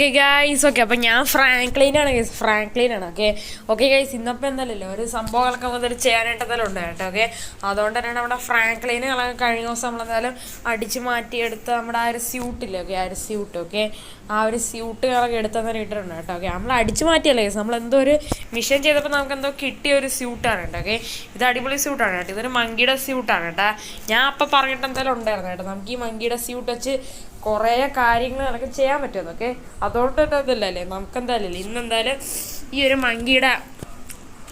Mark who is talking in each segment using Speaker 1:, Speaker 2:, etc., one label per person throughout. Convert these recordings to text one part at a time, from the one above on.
Speaker 1: Okay guys, okay അപ്പോൾ ഞാൻ ഫ്രാങ്ക്ലിനാണ് guys, ഫ്രാങ്ക്ലിനാണ്. Okay guys, ഇന്നപ്പോൾ എന്തായാലും ഒരു സംഭവങ്ങളൊക്കെ മുതൽ ചെയ്യാനായിട്ട് എന്തായാലും ഉണ്ട് കേട്ടോ. അതുകൊണ്ട് തന്നെയാണ് നമ്മുടെ ഫ്രാങ്ക്ലിന് കഴിഞ്ഞ ദിവസം നമ്മളെന്തായാലും അടിച്ച് മാറ്റിയെടുത്ത് നമ്മുടെ ആ ഒരു സ്യൂട്ടില്ലേ, ആ ഒരു സ്യൂട്ട്, ആ ഒരു സ്യൂട്ട് എടുത്തെന്ന് ഇട്ടിട്ടുണ്ട് കേട്ടോ. നമ്മൾ അടിച്ച് മാറ്റിയല്ലേ ഗൈസ്, നമ്മളെന്തോ ഒരു മിഷൻ ചെയ്തപ്പോൾ നമുക്ക് എന്തോ കിട്ടിയ ഒരു സ്യൂട്ടാണ് കേട്ടോ. ഇത് അടിപൊളി സ്യൂട്ടാണ് കേട്ടോ, ഇതൊരു മങ്കിയുടെ സ്യൂട്ടാണ് കേട്ടോ. ഞാൻ അപ്പം പറഞ്ഞിട്ട് എന്തായാലും ഉണ്ടായിരുന്നു കേട്ടോ, നമുക്ക് ഈ മങ്കിയുടെ സ്യൂട്ട് വെച്ച് കുറേ കാര്യങ്ങൾ നമുക്ക് ചെയ്യാൻ പറ്റുമെന്നൊക്കെ. അതുകൊണ്ട് തന്നെ അതല്ലേ നമുക്കെന്തായാലും ഇന്നെന്തായാലും ഈ ഒരു മങ്കിയുടെ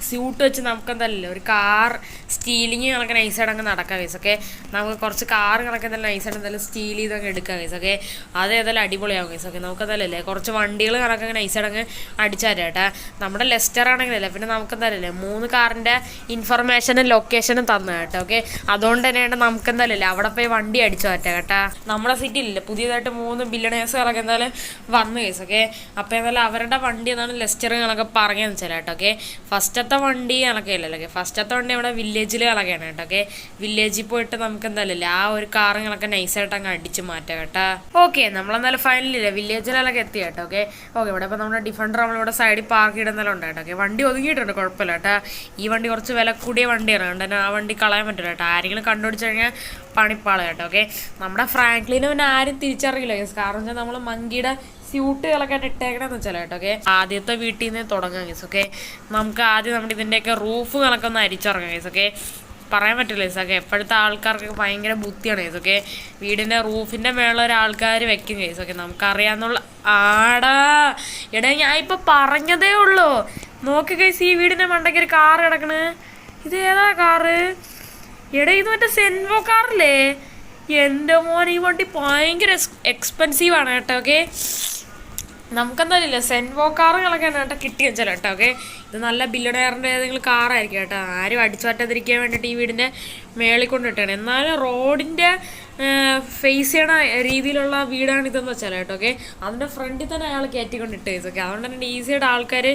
Speaker 1: സ്യൂട്ട് വെച്ച് നമുക്കെന്തായാലും ഒരു കാർ സ്റ്റീലിങ് കണക്ക് നൈസായിട്ട് അങ്ങ് നടക്കാം ഗൈസൊക്കെ. നമുക്ക് കുറച്ച് കാർ കണക്ക് എന്തായാലും നൈസായിട്ട് എന്തായാലും സ്റ്റീൽ ചെയ്തങ്ങ് എടുക്കാം ഗൈസൊക്കെ. അത് ഏതായാലും അടിപൊളിയാകും ഗൈസൊക്കെ. നമുക്കെന്തായാലല്ലേ കുറച്ച് വണ്ടികൾ കണക്കങ്ങ് നൈസായിട്ട് അങ്ങ് അടിച്ചാൽ കേട്ടാ. നമ്മുടെ ലെസ്റ്റർ ആണെങ്കിലല്ലേ പിന്നെ നമുക്കെന്തായാലല്ലേ 3 കാറിൻ്റെ ഇൻഫർമേഷനും ലൊക്കേഷനും തന്നു കേട്ടോ. അതുകൊണ്ട് തന്നെയാണ് നമുക്കെന്തായാലല്ലേ അവിടെ പോയി വണ്ടി അടിച്ചു പറ്റാം കേട്ടാ. നമ്മുടെ സിറ്റിയിലല്ലേ പുതിയതായിട്ട് 3 ബില്യണേഴ്സുകളൊക്കെ എന്തായാലും വന്നു ഗൈസൊക്കെ. അപ്പോൾ എന്തായാലും അവരുടെ വണ്ടി എന്നാണ് ലെസ്റ്റർ കണക്കെ പറഞ്ഞതെന്ന് വെച്ചാൽ കേട്ടോ. ഫസ്റ്റത്തെ വണ്ടി കണക്കെ അല്ലല്ലോ, ഫസ്റ്റത്തെ വണ്ടി അവിടെ വില്ലേജിൽ കണക്കാണ് കേട്ടോ. വില്ലേജിൽ പോയിട്ട് നമുക്ക് എന്തായാലും ആ ഒരു കാറ് കണക്കെ നൈസായിട്ട് അങ്ങ് അടിച്ച് മാറ്റാം കേട്ടോ. നമ്മളെന്തായാലും ഫൈനലില്ല വില്ലേജിലൊക്കെ എത്തി കേട്ടോ. ഇവിടെ ഇപ്പോൾ നമ്മുടെ ഡിഫൻഡർ നമ്മളിവിടെ സൈഡിൽ പാർക്ക് ചെയ്തെന്നാലും ഉണ്ട് കേട്ടോ. വണ്ടി ഒതുങ്ങിയിട്ടുണ്ട്, കുഴപ്പമില്ല കേട്ടോ. ഈ വണ്ടി കുറച്ച് വില കൂടിയ വണ്ടിയാണ്, അതുകൊണ്ട് തന്നെ ആ വണ്ടി കളയാൻ പറ്റില്ല കേട്ടോ. ആരെങ്കിലും കണ്ടുപിടിച്ച് കഴിഞ്ഞാൽ പണിപ്പാള കേട്ടോ. നമ്മുടെ ഫ്രാങ്ക്ലിനെ പിന്നെ ആരും തിരിച്ചറിയില്ല, കാരണം വെച്ചാൽ നമ്മൾ മങ്കിയുടെ സ്യൂട്ടുകളൊക്കെ ഇട്ടേക്കണമെന്ന് വെച്ചാൽ കേട്ടോ. ആദ്യത്തെ വീട്ടിൽ നിന്ന് തുടങ്ങാം ഗൈസ്. നമുക്ക് ആദ്യം നമ്മുടെ ഇതിൻ്റെയൊക്കെ റൂഫ് കണക്കൊന്ന് അരിച്ചിറങ്ങാം ഗൈസ്. പറയാൻ പറ്റില്ല ഗൈസ്. എപ്പോഴത്തെ ആൾക്കാർക്ക് ഭയങ്കര ബുദ്ധിയാണ് ഗൈസ്. വീടിൻ്റെ റൂഫിൻ്റെ മേളിൽ ഒരാൾക്കാർ വെക്കും ഗൈസ്. നമുക്കറിയാന്നുള്ള എടാ ഞാൻ ഇപ്പം പറഞ്ഞതേ ഉള്ളൂ. നോക്ക് ഗൈസ്, ഈ വീടിൻ്റെ മണ്ടയ്ക്ക് ഒരു കാറ് കിടക്കണ്. ഇത് ഏതാ കാറ്? എടാ ഇത് മറ്റേ സെൻവോ കാറില്ലേ? എൻ്റെ മോൻ, ഈ വണ്ടി ഭയങ്കര എക്സ്പെൻസീവാണ് കേട്ടോ. നമുക്കെന്തായാലും സെൻവോ കാറുകളൊക്കെയാണ് കേട്ടോ കിട്ടിയെന്ന് വെച്ചാൽ കേട്ടോ. ഇത് നല്ല ബില്യണയറിൻ്റെ ഏതെങ്കിലും കാറായിരിക്കും കേട്ടോ. ആരും അടിച്ചു പറ്റാതിരിക്കാൻ വേണ്ടിയിട്ട് ഈ വീടിൻ്റെ മേളിൽ കൊണ്ടിട്ടാണ്. എന്നാലും റോഡിൻ്റെ ഫേസ് ചെയ്യണ രീതിയിലുള്ള വീടാണ് ഇതെന്ന് വെച്ചാൽ കേട്ടോ. അതിൻ്റെ ഫ്രണ്ടിൽ തന്നെ അയാൾ കയറ്റിക്കൊണ്ടിട്ട് ഗൈസൊക്കെ. അതുകൊണ്ട് തന്നെ ഈസിയായിട്ട് ആൾക്കാർ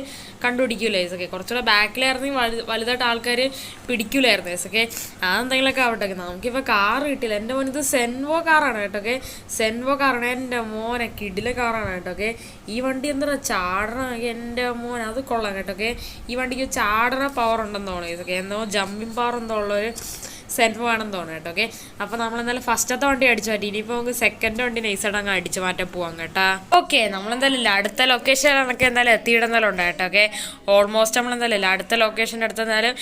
Speaker 1: കണ്ടുപിടിക്കൂല ഗൈസൊക്കെ. കുറച്ചുകൂടെ ബാക്കിലായിരുന്നെങ്കിൽ വലുതായിട്ട് ആൾക്കാർ പിടിക്കൂലായിരുന്നു ഗൈസൊക്കെ. അതെന്തെങ്കിലുമൊക്കെ ആവട്ടെ. നമുക്കിപ്പോൾ കാറ് കിട്ടില്ല. എൻ്റെ മോൻ ഇത് സെൻവോ കാറാണ് കേട്ടോ. സെൻവോ കാറാണ് എൻ്റെ മോനെ, കിടിലെ കാറാണ് കേട്ടോ. ഈ വണ്ടി എന്താ ചാടണ എൻ്റെ മോൻ, അത് കൊള്ളാം കേട്ടോ. ഈ വണ്ടിക്ക് ചാടണ പവർ ഉണ്ടെന്ന് തോന്നുന്നു. എന്തോ ജമ്പിങ് പവർ എന്തോ ഉള്ളൊരു സെൻഫ് വേണമെന്ന് തോന്നുന്നു കേട്ടോ. അപ്പോൾ നമ്മളെന്തായാലും ഫസ്റ്റത്തെ വണ്ടി അടിച്ചു മാറ്റി. ഇനിയിപ്പോൾ നമുക്ക് സെക്കൻഡ് വണ്ടി നൈസായിട്ട് അങ്ങ് അടിച്ചു മാറ്റാൻ പോവാം കേട്ടോ. നമ്മളെന്തായാലും ഇല്ല അടുത്ത ലൊക്കേഷൻ നമുക്ക് എന്തായാലും എത്തിയിടുന്നാലും ഉണ്ട് കേട്ടോ. ഓൾമോസ്റ്റ് നമ്മളെന്തായാലും ഇല്ല അടുത്ത ലൊക്കേഷൻ്റെ അടുത്ത് എന്തായാലും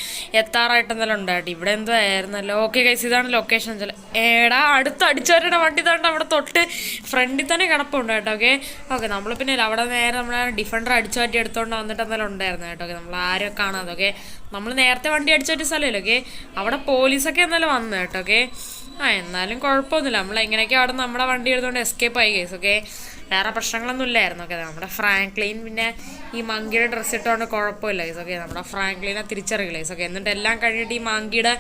Speaker 1: എത്താറായിട്ട് എന്തായാലും ഉണ്ട് കേട്ടോ. ഇവിടെ എന്തോ ആയിരുന്നല്ലോ. ഗൈസ്, ഇതാണ് ലൊക്കേഷൻ. ഏടാ അടുത്ത് അടിച്ചു വരേണ്ട വണ്ടി തന്നെ അവിടെ തൊട്ട് ഫ്രണ്ടിൽ തന്നെ കിടപ്പുണ്ട് കേട്ടോ. നമ്മൾ പിന്നെ അവിടെ നേരെ നമ്മളെ ഡിഫൻഡർ അടിച്ചു മാറ്റി എടുത്തോണ്ട് വന്നിട്ട് എന്തായാലും ഉണ്ടായിരുന്നു കേട്ടോ. നമ്മൾ ആരും കാണാതെ നമ്മൾ നേരത്തെ വണ്ടി അടിച്ചു പറ്റിയ സ്ഥലമല്ലോ. അവിടെ പോലീസൊക്കെ എന്നാലും വന്നു കേട്ടോ. എന്നാലും കുഴപ്പമൊന്നുമില്ല. നമ്മളെങ്ങനെയൊക്കെ അവിടെ നമ്മുടെ വണ്ടി എടുത്തുകൊണ്ട് എസ്കേപ്പ് ആയി ഗൈസ്. വേറെ പ്രശ്നങ്ങളൊന്നും ഇല്ലായിരുന്നു. നമ്മുടെ ഫ്രാങ്ക്ലിൻ പിന്നെ ഈ മങ്കിയുടെ ഡ്രസ്സ് ഇട്ടുകൊണ്ട് കുഴപ്പമില്ല ഗൈസ്. നമ്മുടെ ഫ്രാങ്ക്ലിനെ തിരിച്ചറിയില്ല ഗൈസ്. എന്നിട്ട് എല്ലാം കഴിഞ്ഞിട്ട് ഈ മങ്കിയുടെ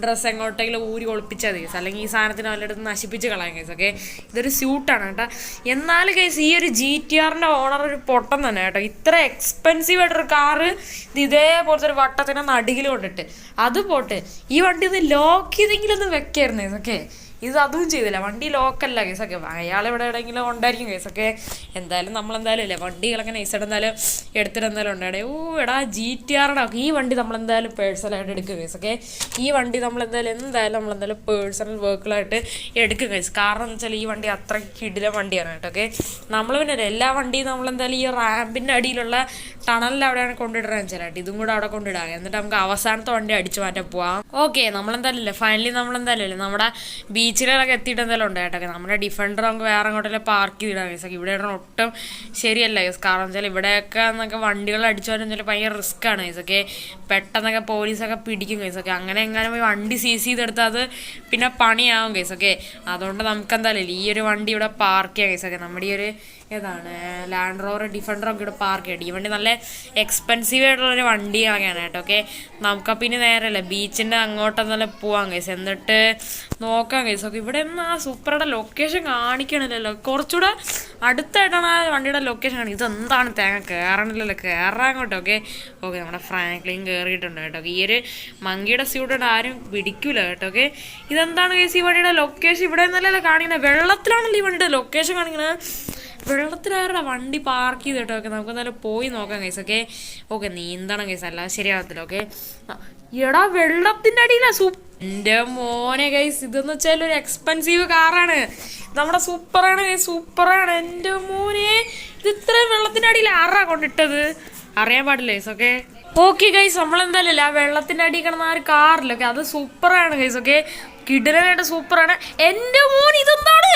Speaker 1: ഡ്രസ്സ് എങ്ങോട്ടെങ്കിലും ഊരി ഒളിപ്പിച്ചത് ഗൈസ്, അല്ലെങ്കിൽ ഈ സാധനത്തിന് വല്ലയിടത്ത് നശിപ്പിച്ച് കളയാം ഗൈസ്. ഇതൊരു സ്യൂട്ടാണ് കേട്ടോ. എന്നാലും ഗൈസ് ഈ ഒരു GTRൻ്റെ ഓണർ ഒരു പൊട്ടം തന്നെ കേട്ടോ. ഇത്ര എക്സ്പെൻസീവ് ആയിട്ടൊരു കാറ് ഇതേപോലത്തെ ഒരു വട്ടത്തിനെ നടുകിൽ കൊണ്ടിട്ട് അത് പോട്ട് ഈ വണ്ടി ഒന്ന് ലോക്ക് ചെയ്തെങ്കിലും ഒന്ന് വെക്കായിരുന്നു ഗൈസൊക്കെ. ഇത് അതും ചെയ്തില്ല. വണ്ടി ലോക്കല്ല കേസൊക്കെ. അയാൾ ഇവിടെ എവിടെയെങ്കിലും ഉണ്ടായിരിക്കും കേസൊക്കെ. എന്തായാലും നമ്മളെന്തായാലും ഇല്ലേ വണ്ടികളൊക്കെ നൈസായിട്ട് എന്തായാലും എടുത്തിട്ട് എന്തായാലും ഉണ്ടാടേ. എടാ GTRയുടെ ഈ വണ്ടി നമ്മളെന്തായാലും പേഴ്സണലായിട്ട് എടുക്കും കേസൊക്കെ. ഈ വണ്ടി നമ്മളെന്തായാലും പേഴ്സണൽ വർക്കുകളായിട്ട് എടുക്കും കേസ്. കാരണം എന്ന് വെച്ചാൽ ഈ വണ്ടി അത്ര കിടിലൻ വണ്ടിയാണ് കേട്ടോ. നമ്മൾ പിന്നെ എല്ലാ വണ്ടിയും നമ്മളെന്തായാലും ഈ റാമ്പിൻ്റെ അടിയിലുള്ള ടണലിൽ അവിടെയാണ് കൊണ്ടിടുന്നത് വെച്ചാൽ ഇതും കൂടെ അവിടെ കൊണ്ടിടുക. എന്നിട്ട് നമുക്ക് അവസാനത്തെ വണ്ടി അടിച്ചു മാറ്റാൻ പോവാം. നമ്മളെന്തായാലും ഇല്ലേ ഫൈനലി നമ്മളെന്തായാലും ഇല്ലേ നമ്മുടെ ബീച്ചിലൊക്കെ എത്തിയിട്ട് എന്തായാലും ഉണ്ട് കേട്ടോ. നമ്മുടെ ഡിഫൻഡർ നമുക്ക് വേറെ അങ്ങോട്ടല്ലേ പാർക്ക് ചെയ്തിടാം കേസൊക്കെ. ഇവിടെ ഒട്ടും ശരിയല്ല കേസ്. കാരണം വെച്ചാൽ ഇവിടെയൊക്കെ എന്നൊക്കെ വണ്ടികൾ അടിച്ചു വരാൻ വെച്ചാൽ ഭയങ്കര റിസ്ക് ആണ് കേസൊക്കെ. പെട്ടെന്നൊക്കെ പോലീസൊക്കെ പിടിക്കും കേസൊക്കെ. അങ്ങനെ എങ്ങനെ പോയി വണ്ടി സീസ് ചെയ്തെടുത്താൽ അത് പിന്നെ പണിയാവും കേസൊക്കെ. അതുകൊണ്ട് നമുക്ക് എന്തായാലും ഈ ഒരു വണ്ടി ഇവിടെ പാർക്ക് ചെയ്യാം കേസൊക്കെ. നമ്മുടെ ഈ ഒരു ഏതാണ് ലാൻഡ് റോവർ ഡിഫൻഡറൊക്കെ ഇവിടെ പാർക്ക് ചെയ്യട്ടെ. ഈ വണ്ടി നല്ല എക്സ്പെൻസീവ് ആയിട്ടുള്ളൊരു വണ്ടിയൊക്കെയാണ് കേട്ടോ. നമുക്കപ്പോൾ ഇനി നേരല്ലേ ബീച്ചിൻ്റെ അങ്ങോട്ടെന്നാലും പോവാം കേസ്. എന്നിട്ട് നോക്കാം കേസ്. ഇവിടെ എന്നാ സൂപ്പറുടെ ലൊക്കേഷൻ കാണിക്കണില്ലല്ലോ. കുറച്ചുകൂടെ അടുത്തായിട്ടാണ് ആ വണ്ടിയുടെ ലൊക്കേഷൻ കാണിക്കുന്നത്. ഇതെന്താണ് തേങ്ങ കയറണില്ലല്ലോ, കയറാൻ അങ്ങോട്ട്. നമ്മുടെ ഫ്രാങ്ക്ലിൻ കയറിയിട്ടുണ്ട് കേട്ടോ. ഈ ഒരു മങ്കിയുടെ സ്യൂട്ട് ആരും പിടിക്കൂല കേട്ടോ. ഇതെന്താണ് കേസ് ഈ വണ്ടിയുടെ ലൊക്കേഷൻ ഇവിടെ നിന്നല്ലേ കാണിക്കുന്നത്? വെള്ളത്തിലാണല്ലോ ഈ വണ്ടിയുടെ ലൊക്കേഷൻ കാണിക്കുന്നത്. വെള്ളത്തിലാരുടെ വണ്ടി പാർക്ക് ചെയ്തിട്ടോ. ഓക്കെ, നമുക്ക് എന്തായാലും പോയി നോക്കാം ഗൈസ്. ഓക്കെ ഓക്കെ, നീന്തണം ഗൈസ്, അല്ലാതെ ശരിയാകത്തില്ല. ഓക്കെ, എടാ വെള്ളത്തിൻ്റെ അടിയിലാ. എൻ്റെ മോനെ ഗൈസ്, ഇതെന്ന് വെച്ചാൽ ഒരു എക്സ്പെൻസീവ് കാറാണ്. നമ്മുടെ സൂപ്പറാണ് ഗൈസ്, സൂപ്പറാണ്. എൻ്റെ മോനെ, ഇത് ഇത്രയും വെള്ളത്തിൻ്റെ അടിയിൽ ആരാ കൊണ്ടിട്ടത്? അറിയാൻ പാടില്ല ഗൈസ്. ഓക്കെ ഓക്കെ ഗൈസ്, നമ്മളെന്തായാലും ആ വെള്ളത്തിൻ്റെ അടിയിൽ കിടന്ന ആ ഒരു കാറിലൊക്കെ അത് സൂപ്പറാണ് ഗൈസ്. ഓക്കെ, കിടിലനായിട്ട് സൂപ്പറാണ്. എൻ്റെ മോൻ ഇതെന്താണ്?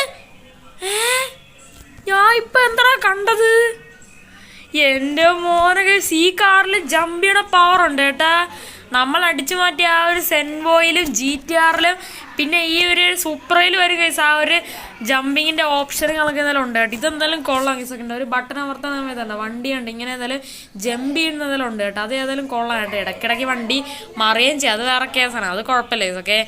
Speaker 1: ഞാൻ ഇപ്പൊ എന്താ കണ്ടത്? എൻ്റെ മോനെ ഗൈസ്, ഈ കാറിൽ ജമ്പ് ചെയ്യണ പവർ ഉണ്ട് കേട്ടാ. നമ്മൾ അടിച്ചു മാറ്റിയ ആ ഒരു സെൻവോയിലും GTR-ലും പിന്നെ ഈ ഒരു സൂപ്പറയിലും വരും ഗൈസ് ആ ഒരു ജമ്പിങ്ങിൻ്റെ ഓപ്ഷനുകളൊക്കെ എന്തായാലും ഉണ്ട് കേട്ടോ. ഇതെന്തായാലും കൊള്ളാം ഗൈസ്. ഒക്കെ ഉണ്ട്, ഒരു ബട്ടൺ അമർത്താൻ സമയത്തുണ്ട് വണ്ടിയുണ്ട് ഇങ്ങനെ ഏതായാലും ജമ്പ് ചെയ്യുന്നതെല്ലാം ഉണ്ട് കേട്ടോ. അത് ഏതായാലും കൊള്ളാം കേട്ടോ. ഇടയ്ക്കിടയ്ക്ക് വണ്ടി മറിയുകയും ചെയ്യും, അത് വേറെ കേസാണ്, അത് കുഴപ്പമില്ല ഗൈസ്. ഓക്കെ,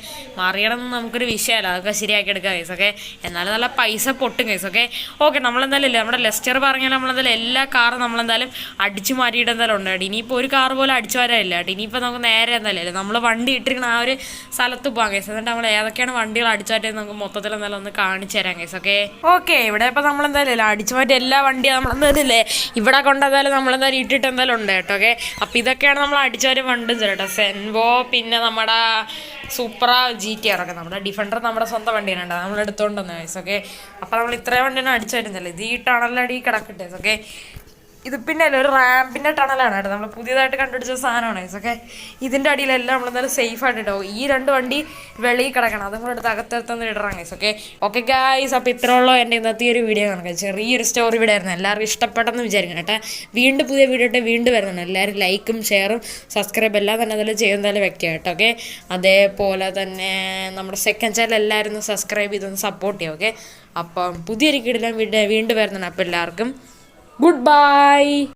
Speaker 1: മറിയണമെന്ന് നമുക്കൊരു വിഷയമല്ല, അതൊക്കെ ശരിയാക്കി എടുക്കാം ഗൈസ്. ഓക്കെ, എന്നാലും നല്ല പൈസ പൊട്ടും ഗൈസ്. ഓക്കെ ഓക്കെ, നമ്മളെന്തായാലും ഇല്ല നമ്മുടെ ലെസ്റ്റർ പറഞ്ഞാൽ നമ്മളെന്തായാലും എല്ലാ കാറും നമ്മളെന്തായാലും അടിച്ചു മാറ്റിയിട്ട് എന്തായാലും ഉണ്ട് കേട്ടോ. ഇനിയിപ്പോൾ ഒരു കാർ പോലും അടിച്ചു വരാനില്ല കേട്ടോ. ഇനിയിപ്പോൾ നമുക്ക് നേരെ എന്തായാലും നമ്മൾ വണ്ടി ഇട്ടിരിക്കുന്ന ആ ഒരു സ്ഥലത്ത് പോകാം ഗൈസ്. എന്നിട്ട് നമ്മൾ ഏതൊക്കെയാണ് വണ്ടികൾ അടിച്ചു മാറ്റിയത് നമുക്ക് മൊത്തത്തിൽ എന്തായാലും ഒന്ന് കാണിച്ചു തരാം ഗൈസ്. ഓക്കെ ഓക്കെ, ഇവിടെ ഇപ്പോൾ നമ്മളെന്തായാലും അടിച്ചു മാറ്റി എല്ലാ വണ്ടിയും നമ്മളെന്തായാലും ഇല്ലേ ഇവിടെ കൊണ്ടെന്തായാലും നമ്മളെന്തായാലും ഇട്ടിട്ട് എന്തായാലും ഉണ്ട് കേട്ടോ. ഓക്കെ, അപ്പോൾ ഇതൊക്കെയാണ് നമ്മൾ അടിച്ചു മാറ്റി വണ്ടി കേട്ടോ. സെൻവോ, പിന്നെ നമ്മുടെ സൂപ്പറ, GTR ഒക്കെ. നമ്മുടെ ഡിഫൻഡർ നമ്മുടെ സ്വന്തം വണ്ടിയാണ് കേട്ടോ, നമ്മൾ എടുത്തുകൊണ്ട് വന്ന ഗൈസ്. ഓക്കെ, അപ്പോൾ നമ്മൾ ഇത്രയും വണ്ടിയാണ് അടിച്ചു വരുന്നില്ല. ഇത് ഈ ടണലടി കിടക്കട്ടെ. ഓക്കെ, ഇത് പിന്നെ അല്ല ഒരു റാമ്പിൻ്റെ ടണലാണ് കേട്ടോ, നമ്മൾ പുതിയതായിട്ട് കണ്ടുപിടിച്ച സാധനമാണ് ഗൈസ്. ഓക്കെ, ഇതിൻ്റെ അടിയിലെല്ലാം നമ്മളെന്തായാലും സേഫായിട്ട് ഇട്ടോ. ഈ 2 വണ്ടി വെളിയിൽ കിടക്കണം, അതും കൂടെ എടുത്ത് അകത്തെടുത്തൊന്ന് ഇടണം ഗൈസ്. ഓക്കെ ഓക്കെ ഗൈസ്, അപ്പോൾ ഇത്ര ഉള്ളൂ എൻ്റെ ഇന്നത്തെ ഒരു വീഡിയോ കാണുക. ചെറിയൊരു സ്റ്റോറി വീഡിയോ ആയിരുന്നു, എല്ലാവർക്കും ഇഷ്ടപ്പെട്ടെന്ന് വിചാരിക്കണം കേട്ടോ. വീണ്ടും പുതിയ വീഡിയോ ഇട്ട് വീണ്ടും വരുന്നുണ്ട്. എല്ലാവരും ലൈക്കും ഷെയറും സബ്സ്ക്രൈബ് എല്ലാം തന്നെ അതിൽ ചെയ്യുന്നതായാലും വെക്കുക കേട്ടോ. ഓക്കെ, അതേപോലെ തന്നെ നമ്മുടെ സെക്കൻഡ് ചാനൽ എല്ലാവരും സബ്സ്ക്രൈബ് ചെയ്തൊന്ന് സപ്പോർട്ട് ചെയ്യുക. ഓക്കെ, അപ്പം പുതിയൊരു വീഡിയോ വീണ്ടും വരുന്നുണ്ട്. അപ്പോൾ എല്ലാവർക്കും goodbye.